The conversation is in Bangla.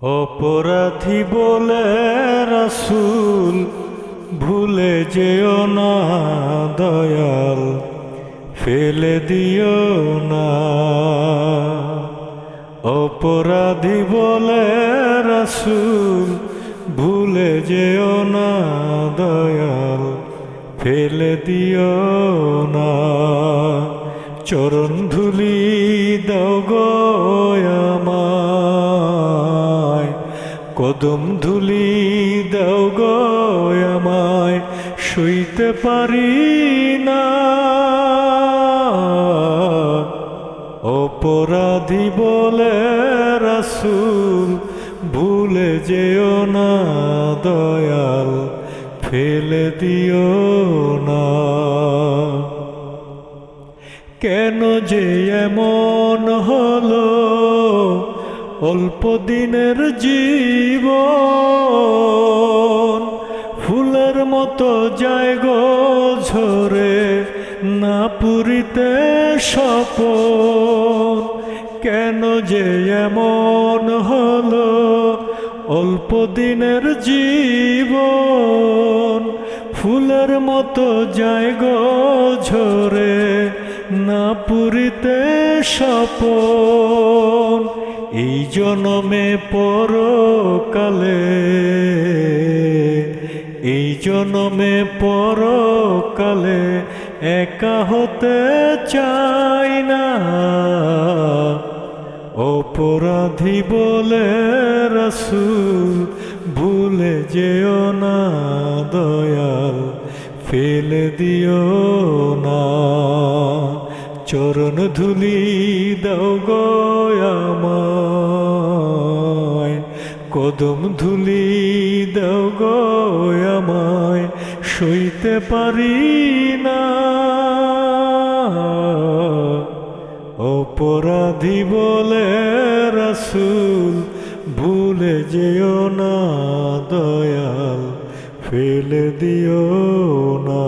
অপরাধী বলে রাসূল ভুলে যেও না দয়াল, ফেলে দিও না। অপরাধী বলে রাসূল ভুলে যেও না দয়াল, ফেলে দিও না। চরণ ধুলি দাও গো আমায়, কদম ধুলি দাও গো আমায়, সইতে পারি না। অপরাধী বলে রাসূল ভুলে যেও না দয়াল, ফেলে দিও না। কেন যে এমন হলো অল্প দিনের জীবন, ফুলের মতো যায় গো ঝরে না পুরিতে স্বপন। কেন যে এমন হলো অল্প দিনের জীবন, ফুলের মতো যায় গো ঝরে না পুরিতে স্বপন। এই জনমে পরকালে, এই জনমে পরকালে একা হতে চাই না। অপরাধী বলে রাসূল ভুলে যেও না দয়াল, ফেলে দিও না। চরণ ধুলি দাও গো আমায়, কদম ধুলি দাও গো আমায়, সইতে পারি না। অপরাধী বলে রাসূল ভুলে যেও না দয়াল, ফেলে দিও না।